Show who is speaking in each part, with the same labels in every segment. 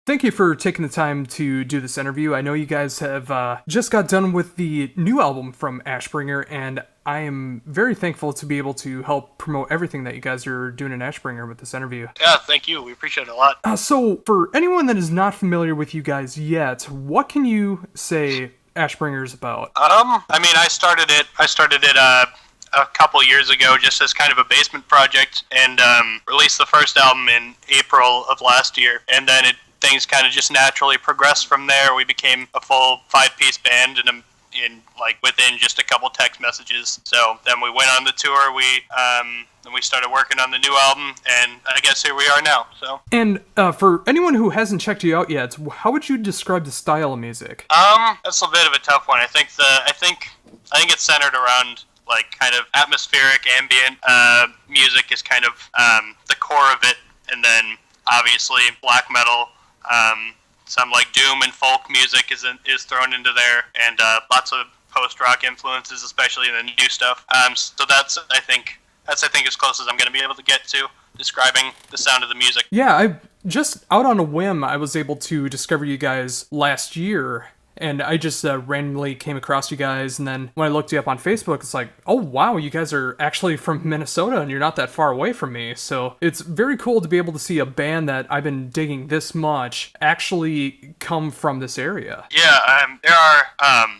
Speaker 1: Thank you for taking the time to do this interview. I know you guys have just got done with the new album from Ashbringer, and I am very thankful to be able to help promote everything that you guys are doing in Ashbringer with this interview.
Speaker 2: Yeah, thank you. We appreciate it a lot.
Speaker 1: So, for anyone that is not familiar with you guys yet, what can you say Ashbringer is about?
Speaker 2: I mean, I started it a couple years ago just as kind of a basement project, and released the first album in April of last year, and then things kind of just naturally progressed from there. We became a full 5-piece band in like within just a couple text messages. So then we went on the tour. Then we started working on the new album, and I guess here we are now. So.
Speaker 1: And for anyone who hasn't checked you out yet, how would you describe the style of music?
Speaker 2: That's a bit of a tough one. I think it's centered around like kind of atmospheric ambient music is kind of the core of it, and then obviously black metal. Some like doom and folk music is thrown into there, and lots of post-rock influences, especially in the new stuff. So that's I think as close as I'm going to be able to get to describing the sound of the music.
Speaker 1: Yeah, I just out on a whim, I was able to discover you guys last year. And I just randomly came across you guys, and then when I looked you up on Facebook, it's like, oh wow, you guys are actually from Minnesota, and you're not that far away from me. So it's very cool to be able to see a band that I've been digging this much actually come from this area.
Speaker 2: Yeah, there are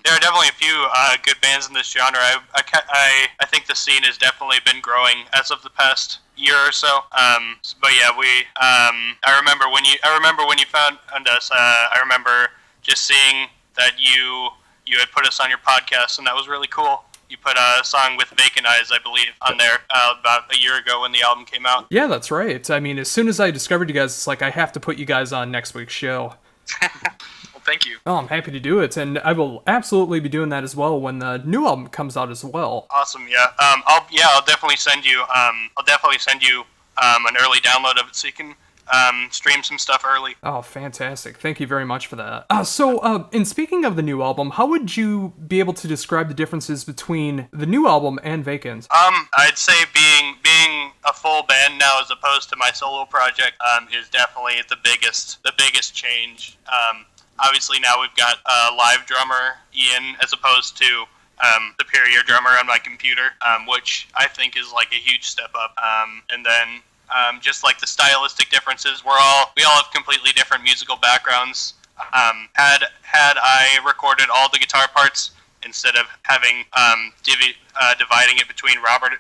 Speaker 2: definitely a few good bands in this genre. I think the scene has definitely been growing as of the past year or so. But yeah, I remember when you found us. I remember just seeing that you had put us on your podcast, and that was really cool. You put a song with Vacant Eyes, I believe, on there about a year ago when the album came out.
Speaker 1: Yeah, that's right. I mean, as soon as I discovered you guys, it's like, I have to put you guys on next week's show.
Speaker 2: Well, thank you.
Speaker 1: Oh, I'm happy to do it, and I will absolutely be doing that as well when the new album comes out as well.
Speaker 2: Awesome, yeah. I'll definitely send you an early download of it so you can stream some stuff early.
Speaker 1: Oh, fantastic. Thank you very much for that. So, in speaking of the new album, how would you be able to describe the differences between the new album and Vacant?
Speaker 2: I'd say being a full band now as opposed to my solo project is definitely the biggest change. Obviously now we've got a live drummer, Ian, as opposed to Superior drummer on my computer, which I think is like a huge step up. And then just like the stylistic differences, we all have completely different musical backgrounds. Had I recorded all the guitar parts instead of having dividing it between Robert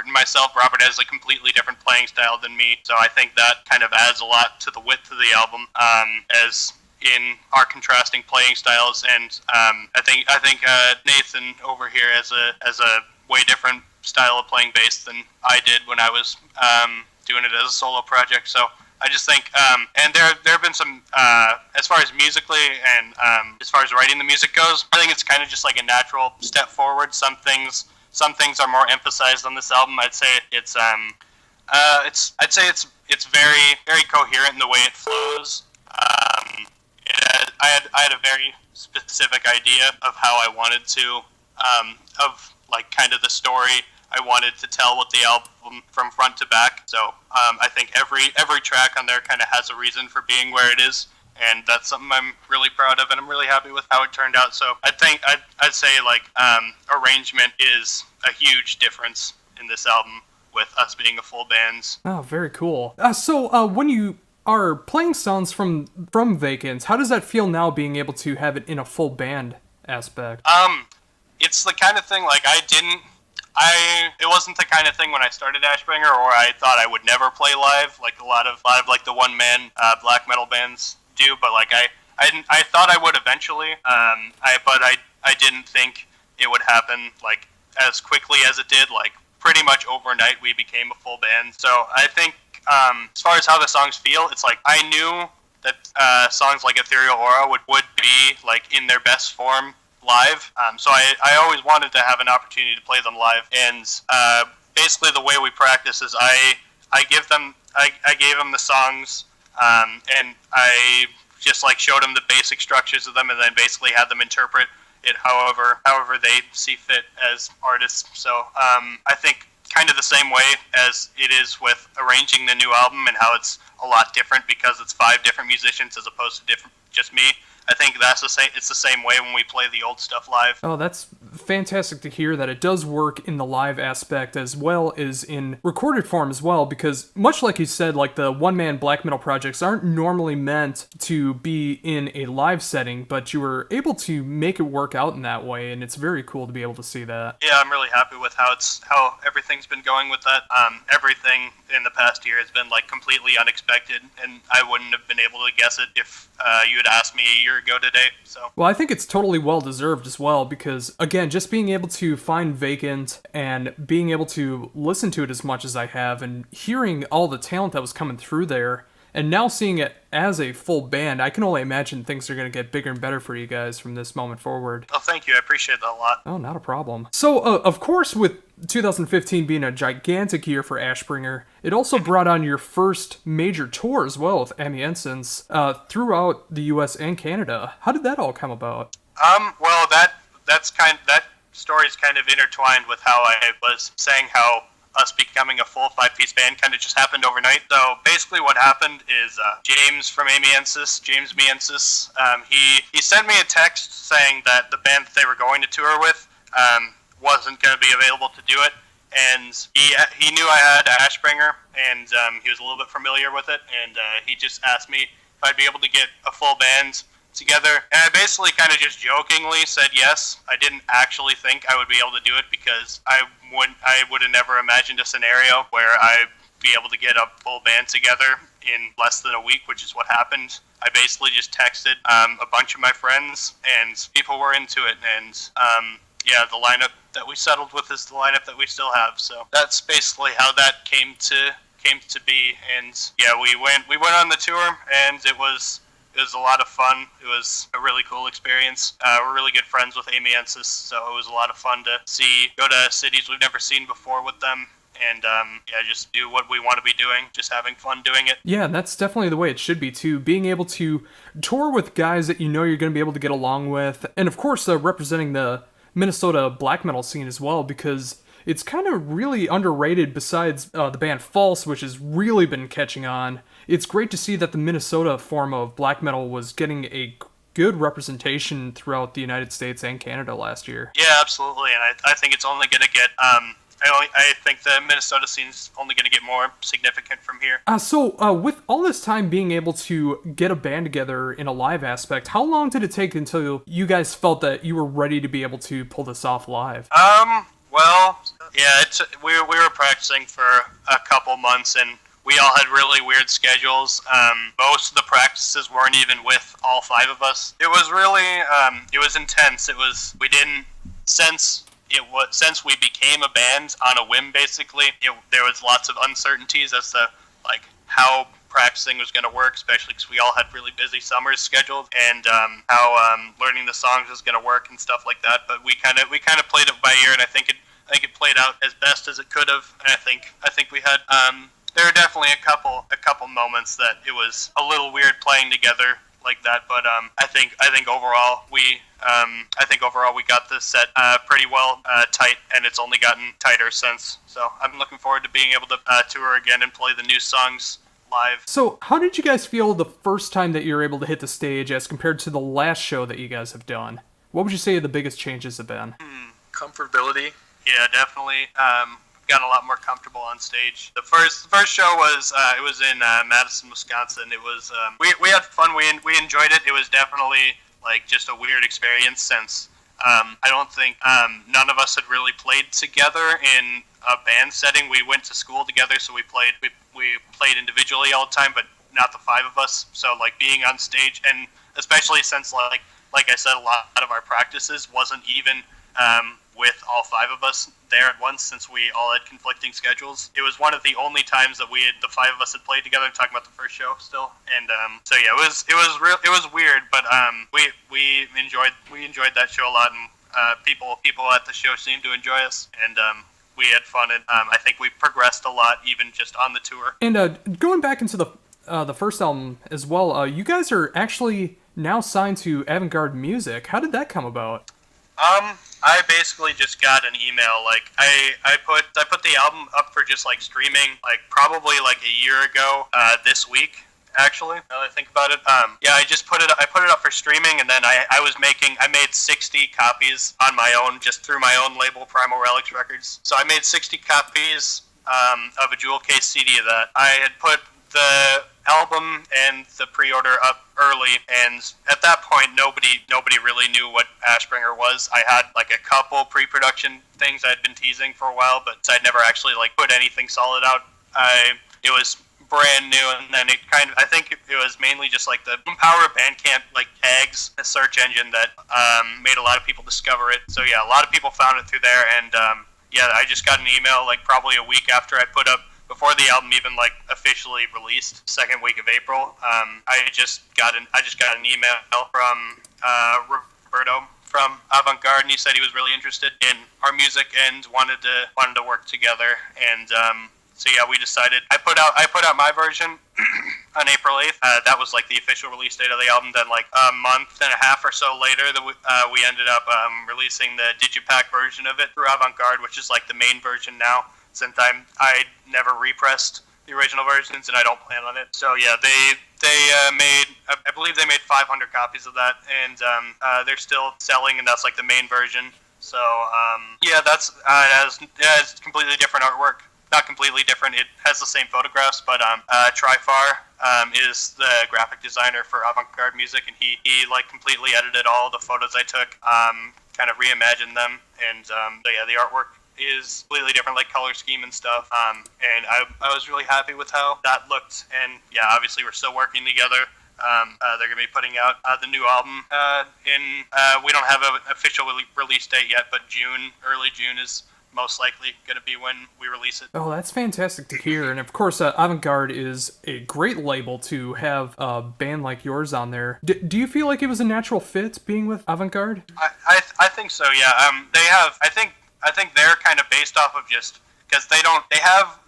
Speaker 2: and myself, Robert has a completely different playing style than me, so I think that kind of adds a lot to the width of the album, as in our contrasting playing styles. And I think Nathan over here has a way different style of playing bass than I did when I was doing it as a solo project. So I just think, and there have been some, as far as musically and as far as writing the music goes, I think it's kind of just like a natural step forward. Some things are more emphasized on this album. I'd say it's very, very coherent in the way it flows. I had a very specific idea of how I wanted to, of like kind of the story I wanted to tell with the album from front to back. So I think every track on there kind of has a reason for being where it is, and that's something I'm really proud of, and I'm really happy with how it turned out. So I think I'd say like arrangement is a huge difference in this album with us being a full band.
Speaker 1: Oh, very cool. So when you are playing songs from Vacant, how does that feel now, being able to have it in a full band aspect?
Speaker 2: It's the kind of thing like it wasn't the kind of thing when I started Ashbringer, or I thought I would never play live, like a lot of like the one man black metal bands do. But like I thought I would eventually. But I didn't think it would happen like as quickly as it did. Like pretty much overnight, we became a full band. So I think as far as how the songs feel, it's like I knew that songs like Ethereal Aura would be like in their best form live, so I always wanted to have an opportunity to play them live. And basically the way we practice is I gave them the songs, and I just like showed them the basic structures of them, and then basically had them interpret it however they see fit as artists. So I think kind of the same way as it is with arranging the new album, and how it's a lot different because it's 5 different musicians as opposed to just me. I think that's the same. It's the same way when we play the old stuff live.
Speaker 1: Oh, that's fantastic to hear that it does work in the live aspect as well as in recorded form as well, because much like you said, like the one-man black metal projects aren't normally meant to be in a live setting, but you were able to make it work out in that way, and it's very cool to be able to see that.
Speaker 2: Yeah, I'm really happy with how everything's been going with that. Everything in the past year has been like completely unexpected, and I wouldn't have been able to guess it if you had asked me a year ago today. So
Speaker 1: well, I think it's totally well deserved as well, because again, just being able to find Vacant and being able to listen to it as much as I have and hearing all the talent that was coming through there, and now seeing it as a full band, I can only imagine things are going to get bigger and better for you guys from this moment forward.
Speaker 2: Oh, thank you. I appreciate that a lot.
Speaker 1: Oh, not a problem. So, of course, with 2015 being a gigantic year for Ashbringer, it also brought on your first major tour as well with Amiensens throughout the U.S. and Canada. How did that all come about?
Speaker 2: Well, that story's kind of intertwined with how I was saying how us becoming a full 5-piece band kind of just happened overnight. So basically what happened is James from Amiensens, James Miensis, he sent me a text saying that the band that they were going to tour with wasn't going to be available to do it, and he knew I had Ashbringer, and he was a little bit familiar with it, and he just asked me if I'd be able to get a full band together, and I basically kind of just jokingly said yes. I didn't actually think I would be able to do it, because I would have never imagined a scenario where I'd be able to get a full band together in less than a week, which is what happened. I basically just texted a bunch of my friends, and people were into it, and yeah, the lineup that we settled with is the lineup that we still have. So that's basically how that came to be, and yeah, we went on the tour, and it was a lot of fun. It was a really cool experience. We're really good friends with Amiensis, so it was a lot of fun to go to cities we've never seen before with them, and yeah, just do what we want to be doing, just having fun doing it.
Speaker 1: Yeah, and that's definitely the way it should be too. Being able to tour with guys that you know you're going to be able to get along with, and of course representing the Minnesota black metal scene as well, because it's kind of really underrated besides the band False, which has really been catching on. It's great to see that the Minnesota form of black metal was getting a good representation throughout the United States and Canada last year.
Speaker 2: Yeah, absolutely, and I think it's only going to get... I think the Minnesota scene's only going to get more significant from here.
Speaker 1: So with all this time being able to get a band together in a live aspect, how long did it take until you guys felt that you were ready to be able to pull this off live?
Speaker 2: Well, yeah, we were practicing for a couple months, and we all had really weird schedules. Most of the practices weren't even with all 5 of us. It was really, it was intense. Since we became a band on a whim, basically, there was lots of uncertainties as to like how practicing was going to work, especially because we all had really busy summers scheduled, and how learning the songs was going to work and stuff like that. But we kind of played it by ear, and I think it played out as best as it could have. And I think we had there were definitely a couple moments that it was a little weird playing together like that, but I think overall we got this set pretty well tight, and it's only gotten tighter since. So I'm looking forward to being able to tour again and play the new songs live.
Speaker 1: So how did you guys feel the first time that you were able to hit the stage as compared to the last show that you guys have done? What would you say the biggest changes have been?
Speaker 2: Comfortability. Yeah, definitely. Got a lot more comfortable on stage. The first show was it was in Madison, Wisconsin. It was we had fun. We enjoyed it. It was definitely like just a weird experience, since I don't think none of us had really played together in a band setting. We went to school together, so we played individually all the time, but not the 5 of us. So like being on stage, and especially since like I said, a lot of our practices wasn't even with all 5 of us there at once, since we all had conflicting schedules. It was one of the only times that the 5 of us had played together. I'm talking about the first show still, and so yeah, it was weird, but we enjoyed that show a lot, and people at the show seemed to enjoy us, and we had fun, and I think we progressed a lot even just on the tour.
Speaker 1: And going back into the first album as well, you guys are actually now signed to Avantgarde Music. How did that come about?
Speaker 2: I basically just got an email. Like I put the album up for just like streaming, like probably like a year ago. This week, actually. Now that I think about it, yeah, I put it up for streaming, and then I made 60 copies on my own, just through my own label, Primal Relics Records. So I made 60 copies of a jewel case CD of that. I had put the album and the pre-order up early, and at that point nobody really knew what Ashbringer was. I had like a couple pre-production things I had been teasing for a while, but I'd never actually like put anything solid out. It was brand new, and then I think it was mainly just like the power of Bandcamp like tags, a search engine that made a lot of people discover it. So yeah, a lot of people found it through there, and yeah, I just got an email like probably a week after I put up, before the album even like officially released, second week of April. I just got an email from Roberto from Avantgarde, and he said he was really interested in our music and wanted to work together. And so yeah, we decided. I put out my version on April 8th. That was like the official release date of the album. Then like a month and a half or so later, we ended up releasing the digipack version of it through Avantgarde, which is like the main version now, since I never repressed the original versions, and I don't plan on it. So yeah, they made, I believe they made 500 copies of that, and they're still selling, and that's like the main version. So yeah, that's it has completely different artwork. Not completely different. It has the same photographs, but Trifar is the graphic designer for Avantgarde Music, and he like completely edited all the photos I took, kind of reimagined them, and so yeah, the artwork is completely different, like color scheme and stuff. And I was really happy with how that looked. And yeah, obviously we're still working together. They're going to be putting out the new album we don't have an official release date yet, but early June is most likely going to be when we release it.
Speaker 1: Oh, that's fantastic to hear. And of course, Avantgarde is a great label to have a band like yours on there. Do you feel like it was a natural fit being with Avantgarde?
Speaker 2: I think so, yeah. I think they're kind of based off of just because they have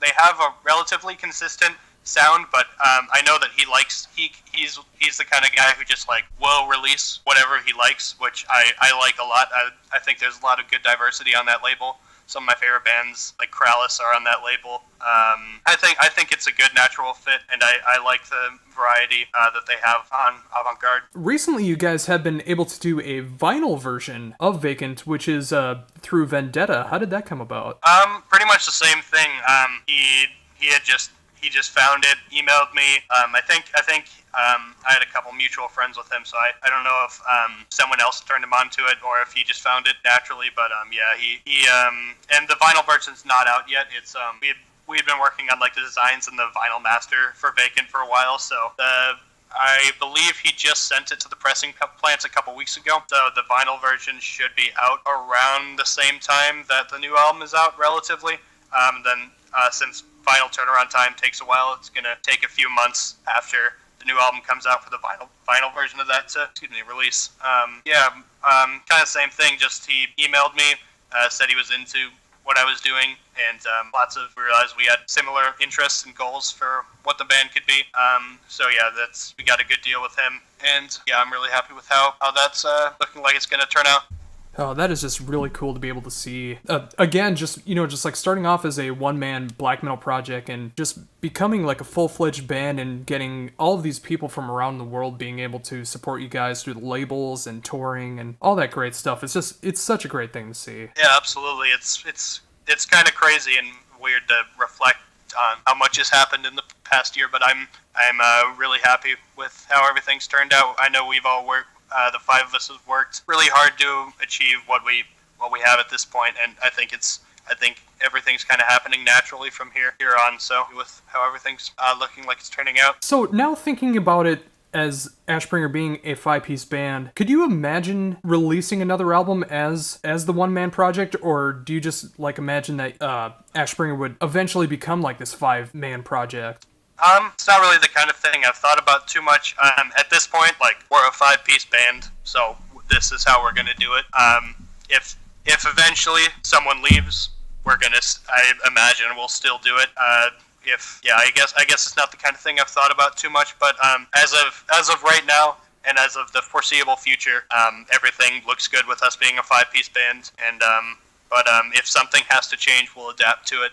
Speaker 2: a relatively consistent sound, but I know that he's the kind of guy who just like will release whatever he likes, which I like a lot. I think there's a lot of good diversity on that label. Some of my favorite bands like KROCKS are on that label. I think it's a good natural fit, and I like the variety that they have on Avantgarde. Recently,
Speaker 1: you guys have been able to do a vinyl version of Vacant, which is through Vendetta. How did that come about?
Speaker 2: Pretty much the same thing. He just found it, emailed me. I think I had a couple mutual friends with him, so I don't know if someone else turned him onto it or if he just found it naturally. But yeah, he and the vinyl version's not out yet. It's we had been working on like the designs and the vinyl master for Vacant for a while, so I believe he just sent it to the pressing plants a couple weeks ago. So the vinyl version should be out around the same time that the new album is out, relatively. Then since vinyl turnaround time takes a while, it's gonna take a few months after the new album comes out for the vinyl version of that to release. Kind of same thing. Just he emailed me, said he was into what I was doing, and we realized we had similar interests and goals for what the band could be. So yeah, we got a good deal with him, and yeah, I'm really happy with how that's looking like it's gonna turn out.
Speaker 1: Oh, that is just really cool to be able to see. Again, just like starting off as a one-man black metal project and just becoming like a full-fledged band and getting all of these people from around the world being able to support you guys through the labels and touring and all that great stuff. It's such a great thing to see.
Speaker 2: Yeah, absolutely. It's kind of crazy and weird to reflect on how much has happened in the past year, but I'm really happy with how everything's turned out. I know we've all worked. The five of us have worked really hard to achieve what we have at this point, and I think everything's kind of happening naturally from here on. So with how everything's looking like it's turning out.
Speaker 1: So now thinking about it as Ashbringer being a five-piece band, could you imagine releasing another album as the one-man project, or do you just like imagine that Ashbringer would eventually become like this five-man project?
Speaker 2: It's not really the kind of thing I've thought about too much. At this point, like, we're a five-piece band, so this is how we're gonna do it. If eventually someone leaves, I imagine we'll still do it. I guess it's not the kind of thing I've thought about too much. But as of right now, and as of the foreseeable future, everything looks good with us being a 5-piece band, and but if something has to change, we'll adapt to it.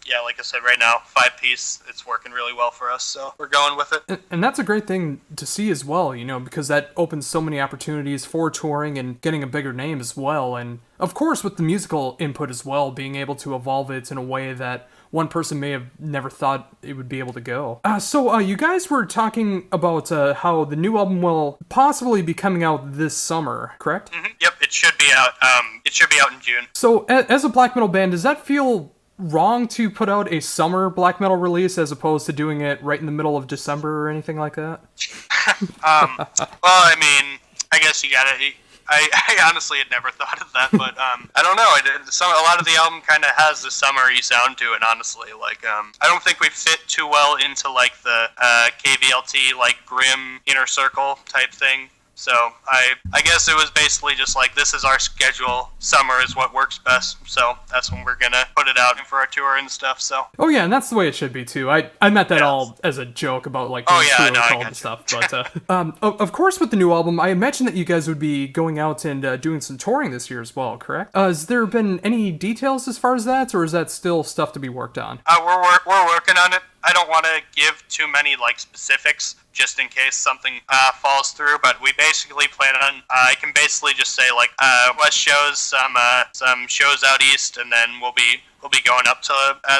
Speaker 2: Yeah, like I said, right now, 5-piece, it's working really well for us, so we're going with it.
Speaker 1: And that's a great thing to see as well, because that opens so many opportunities for touring and getting a bigger name as well. And of course, with the musical input as well, being able to evolve it in a way that one person may have never thought it would be able to go. So you guys were talking about how the new album will possibly be coming out this summer, correct?
Speaker 2: Mm-hmm. Yep, it should be out. It should be out in June.
Speaker 1: So as a black metal band, does that feel wrong to put out a summer black metal release as opposed to doing it right in the middle of December or anything like that?
Speaker 2: Well, I mean, I guess you gotta. I honestly had never thought of that, but I don't know. A lot of the album kind of has the summery sound to it. Honestly, I don't think we fit too well into the KVLT grim inner circle type thing. So I guess it was basically just this is our schedule. Summer is what works best. So that's when we're gonna put it out for our tour and stuff. So.
Speaker 1: Oh yeah, and that's the way it should be too. I meant that all as a joke about and stuff. But of course, with the new album, I imagine that you guys would be going out and doing some touring this year as well. Correct? Has there been any details as far as that, or is that still stuff to be worked on?
Speaker 2: We're working on it. I don't want to give too many specifics just in case something falls through, but we basically plan on. I can basically just say West shows, some shows out east, and then we'll be going up to.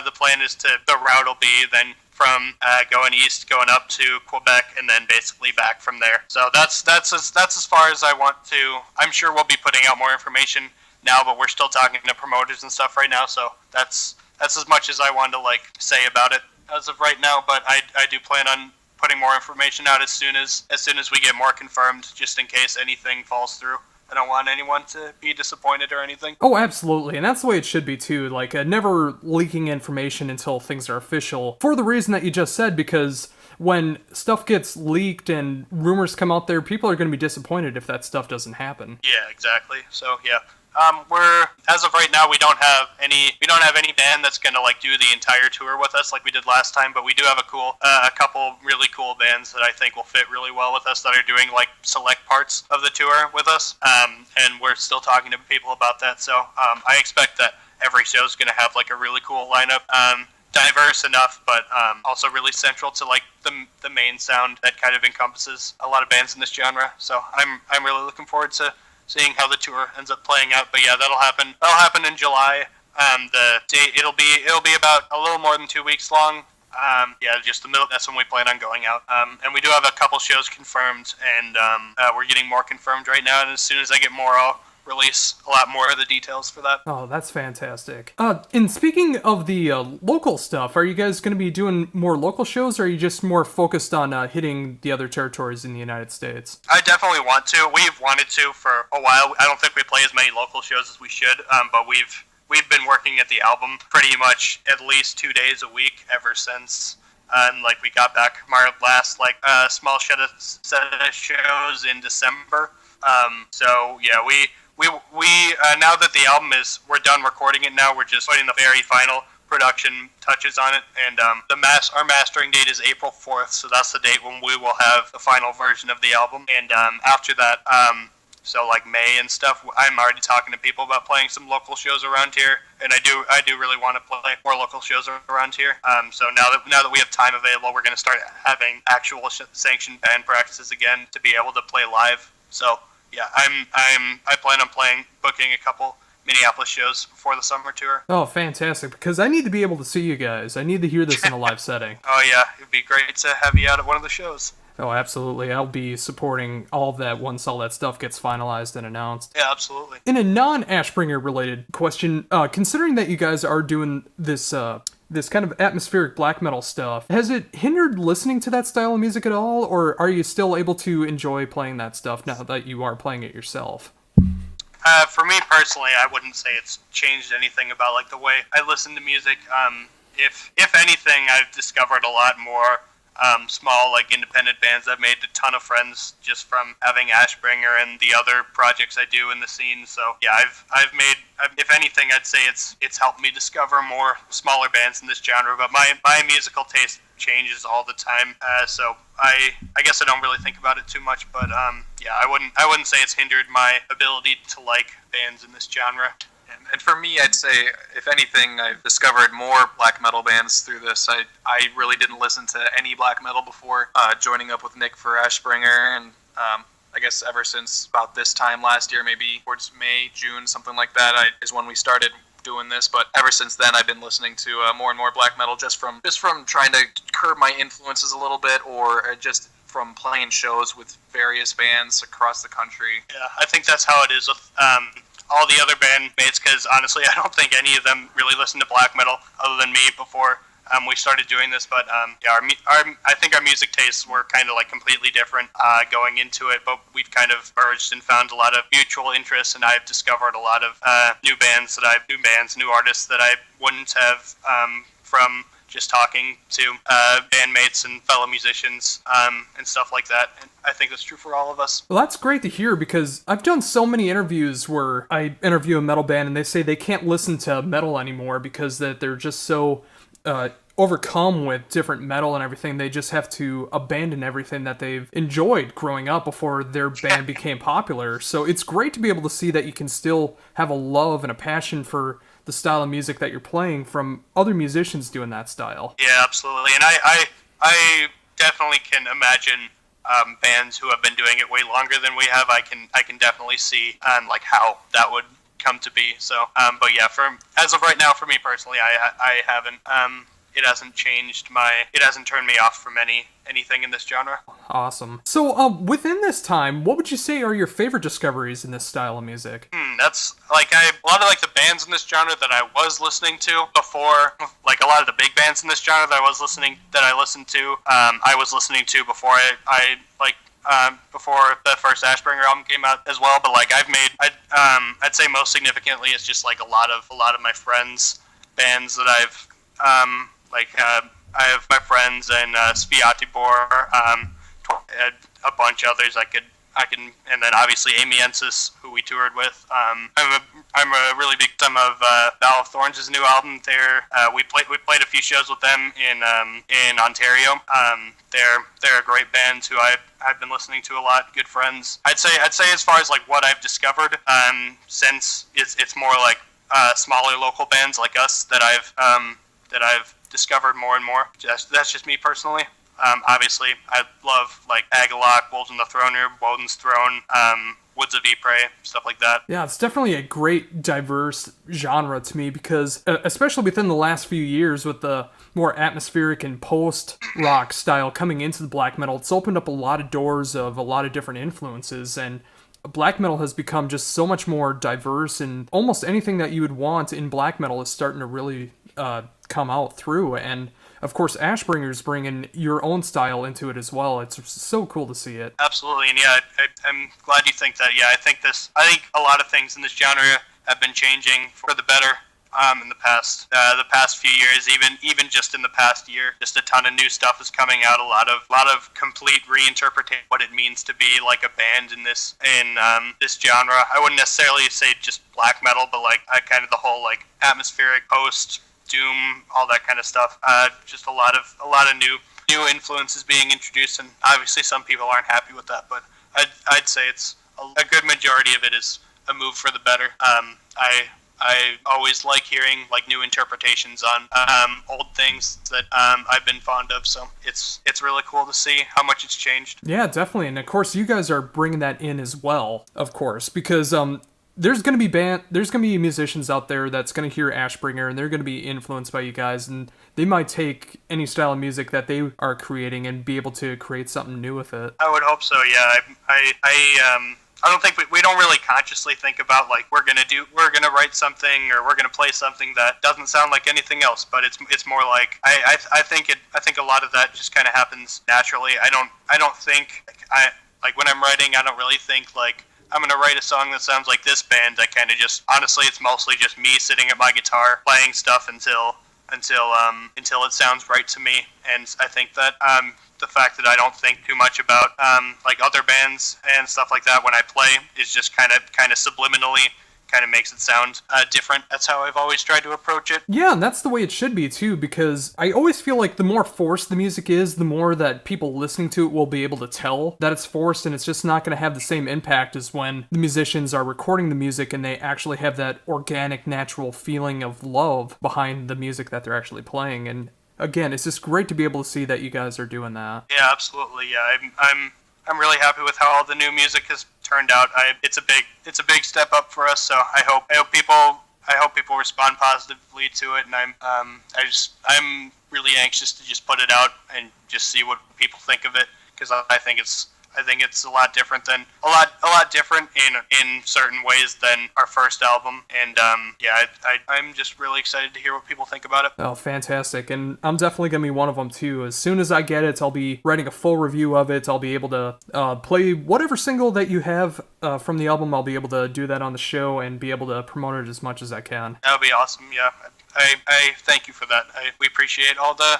Speaker 2: The plan is the route will be then from going east, going up to Quebec, and then basically back from there. So that's as far as I want to. I'm sure we'll be putting out more information now, but we're still talking to promoters and stuff right now. So that's as much as I want to say about it as of right now, but I do plan on putting more information out as soon as we get more confirmed, just in case anything falls through. I don't want anyone to be disappointed or anything.
Speaker 1: Oh, absolutely, and that's the way it should be too. Never leaking information until things are official, for the reason that you just said, because when stuff gets leaked and rumors come out there, people are going to be disappointed if that stuff doesn't happen.
Speaker 2: Yeah, exactly. So yeah. We're, as of right now, we don't have any band that's gonna do the entire tour with us like we did last time, but we do have a couple really cool bands that I think will fit really well with us that are doing select parts of the tour with us, and we're still talking to people about that. So I expect that every show is gonna have a really cool lineup, diverse enough, but also really central to the main sound that kind of encompasses a lot of bands in this genre. So I'm really looking forward to seeing how the tour ends up playing out. But yeah, that'll happen in July. The date, it'll be about a little more than 2 weeks long. Yeah, just the middle. That's when we plan on going out. And we do have a couple shows confirmed, and we're getting more confirmed right now. And as soon as I get more, I'll release a lot more of the details for that.
Speaker 1: Oh, that's fantastic. And speaking of the local stuff, are you guys going to be doing more local shows, or are you just more focused on hitting the other territories in the United States?
Speaker 2: I definitely want to. We've wanted to for a while. I don't think we play as many local shows as we should, but we've been working at the album pretty much at least 2 days a week ever since. And we got back from our last small set of shows in December. So yeah, we now that the album we're done recording it now, we're just putting the very final production touches on it, and our mastering date is April 4th, so that's the date when we will have the final version of the album. And after that, so May and stuff, I'm already talking to people about playing some local shows around here, and I do really want to play more local shows around here. So now that we have time available, we're going to start having actual sanctioned band practices again to be able to play live. So yeah, I plan on booking a couple Minneapolis shows before the summer tour.
Speaker 1: Oh, fantastic, because I need to be able to see you guys. I need to hear this in a live setting.
Speaker 2: Oh yeah, it'd be great to have you out at one of the shows.
Speaker 1: Oh, absolutely. I'll be supporting all of that once all that stuff gets finalized and announced.
Speaker 2: Yeah, absolutely.
Speaker 1: In a non-Ashbringer related question, considering that you guys are doing this kind of atmospheric black metal stuff, has it hindered listening to that style of music at all, or are you still able to enjoy playing that stuff now that you are playing it yourself?
Speaker 2: For me personally, I wouldn't say it's changed anything about the way I listen to music. If anything, I've discovered a lot more small like independent bands. I've made a ton of friends just from having Ashbringer and the other projects I do in the scene. So yeah, I've made, if anything, I'd say it's helped me discover more smaller bands in this genre. But my musical taste changes all the time, so I guess I don't really think about it too much. But yeah, I wouldn't say it's hindered my ability to like bands in this genre.
Speaker 3: And for me, I'd say, if anything, I've discovered more black metal bands through this. I really didn't listen to any black metal before joining up with Nick for Ashbringer, and I guess ever since about this time last year, maybe towards May, June, something like that, is when we started doing this. But ever since then, I've been listening to more and more black metal, just from trying to curb my influences a little bit, or just from playing shows with various bands across the country.
Speaker 2: Yeah, I think that's how it is with all the other bandmates, because honestly, I don't think any of them really listened to black metal other than me before we started doing this. But yeah, I think our music tastes were kind of like completely different going into it, but we've kind of merged and found a lot of mutual interests, and I've discovered a lot of new artists that I wouldn't have from just talking to bandmates and fellow musicians and stuff like that. And I think that's true for all of us.
Speaker 1: Well, that's great to hear, because I've done so many interviews where I interview a metal band and they say they can't listen to metal anymore because that they're just so overcome with different metal and everything. They just have to abandon everything that they've enjoyed growing up before their band became popular. So it's great to be able to see that you can still have a love and a passion for the style of music that you're playing from other musicians doing that style.
Speaker 2: Yeah, absolutely. And I definitely can imagine bands who have been doing it way longer than we have. I can definitely see like how that would come to be. So but yeah, as of right now, for me personally, I haven't it hasn't turned me off from anything in this genre.
Speaker 1: Awesome. So within this time, what would you say are your favorite discoveries in this style of music?
Speaker 2: That's like a lot of like the bands in this genre that I was listening to before, like a lot of the big bands in this genre that I listened to. I was listening to before I before the first Ashbringer album came out as well. But like I'd say most significantly, it's just like a lot of my friends' bands that I've I have my friends and Sviatibor, a bunch of others I can, and then obviously Amy Ensis, who we toured with. I'm a really big fan of Val of Thorns' new album. We played a few shows with them in Ontario. They're a great band who I've been listening to a lot. Good friends. I'd say as far as like what I've discovered, since it's more like smaller local bands like us that I've discovered more and more. That's just me personally. Obviously, I love like Agalloch, Wolves in the Throne Room, Woden's Throne, Woods of Ypres, stuff like that.
Speaker 1: Yeah, it's definitely a great diverse genre to me, because especially within the last few years with the more atmospheric and post-rock style coming into the black metal, it's opened up a lot of doors of a lot of different influences, and black metal has become just so much more diverse, and almost anything that you would want in black metal is starting to really come out through. And of course, Ashbringer's bringing your own style into it as well. It's so cool to see it.
Speaker 2: Absolutely, and yeah, I'm glad you think that. Yeah, I think a lot of things in this genre have been changing for the better in the past few years. Even just in the past year, just a ton of new stuff is coming out. A lot of complete reinterpreting what it means to be like a band in this genre. I wouldn't necessarily say just black metal, but like kind of the whole like atmospheric post doom, all that kind of stuff. Just a lot of new influences being introduced, and obviously some people aren't happy with that, but I'd say it's a good majority of it is a move for the better. I always like hearing like new interpretations on old things that I've been fond of, so it's really cool to see how much it's changed.
Speaker 1: Yeah, definitely, and of course you guys are bringing that in as well, of course, because there's gonna be musicians out there that's gonna hear Ashbringer and they're gonna be influenced by you guys, and they might take any style of music that they are creating and be able to create something new with it.
Speaker 2: I would hope so. Yeah, I don't think we don't really consciously think about like we're gonna write something or we're gonna play something that doesn't sound like anything else, but it's more like I think a lot of that just kind of happens naturally. I don't think like when I'm writing, I don't really think like I'm gonna write a song that sounds like this band. I kind of just, honestly, it's mostly just me sitting at my guitar playing stuff until until it sounds right to me. And I think that the fact that I don't think too much about like other bands and stuff like that when I play is just kind of subliminally kind of makes it sound different. That's how I've always tried to approach it.
Speaker 1: Yeah, and that's the way it should be too, because I always feel like the more forced the music is, the more that people listening to it will be able to tell that it's forced, and it's just not going to have the same impact as when the musicians are recording the music and they actually have that organic, natural feeling of love behind the music that they're actually playing. And again, it's just great to be able to see that you guys are doing that.
Speaker 2: Yeah, absolutely. Yeah, I'm really happy with how all the new music has turned out. It's a big step up for us. So I hope people respond positively to it, and I'm really anxious to just put it out and just see what people think of it, because I think it's a lot different in certain ways than our first album, and I'm just really excited to hear what people think about it.
Speaker 1: Oh, fantastic. And I'm definitely going to be one of them too. As soon as I get it, I'll be writing a full review of it. I'll be able to play whatever single that you have from the album. I'll be able to do that on the show and be able to promote it as much as I can.
Speaker 2: That would be awesome. Yeah, I thank you for that. We appreciate all the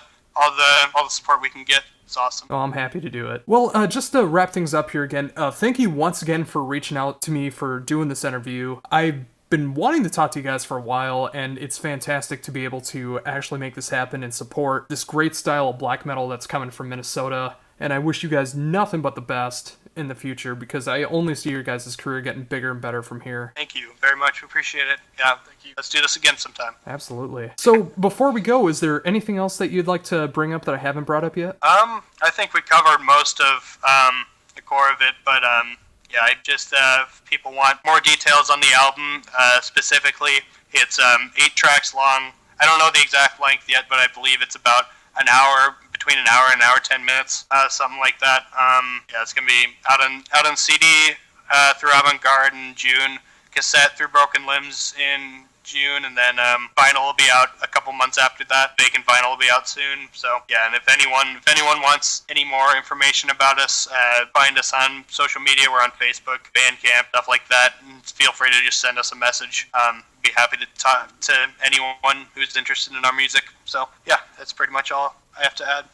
Speaker 2: support we can get. It's awesome.
Speaker 1: Oh, I'm happy to do it. Well, just to wrap things up here again, thank you once again for reaching out to me for doing this interview. I've been wanting to talk to you guys for a while, and it's fantastic to be able to actually make this happen and support this great style of black metal that's coming from Minnesota. And I wish you guys nothing but the best in the future, because I only see your guys' career getting bigger and better from here.
Speaker 2: Thank you very much. We appreciate it. Yeah, thank you. Let's do this again sometime.
Speaker 1: Absolutely. So before we go, is there anything else that you'd like to bring up that I haven't brought up yet?
Speaker 2: I think we covered most of the core of it, but yeah, I just if people want more details on the album specifically, it's 8 tracks long. I don't know the exact length yet, but I believe it's about an hour, between an hour and an hour 10 minutes, something like that. Yeah, it's gonna be out on CD through Avantgarde in June, cassette through Broken Limbs in June, and then vinyl will be out a couple months after that. Vacant vinyl will be out soon. So yeah, and if anyone wants any more information about us, find us on social media. We're on Facebook, Bandcamp, stuff like that. And feel free to just send us a message. Be happy to talk to anyone who's interested in our music. So yeah, that's pretty much all I have to add.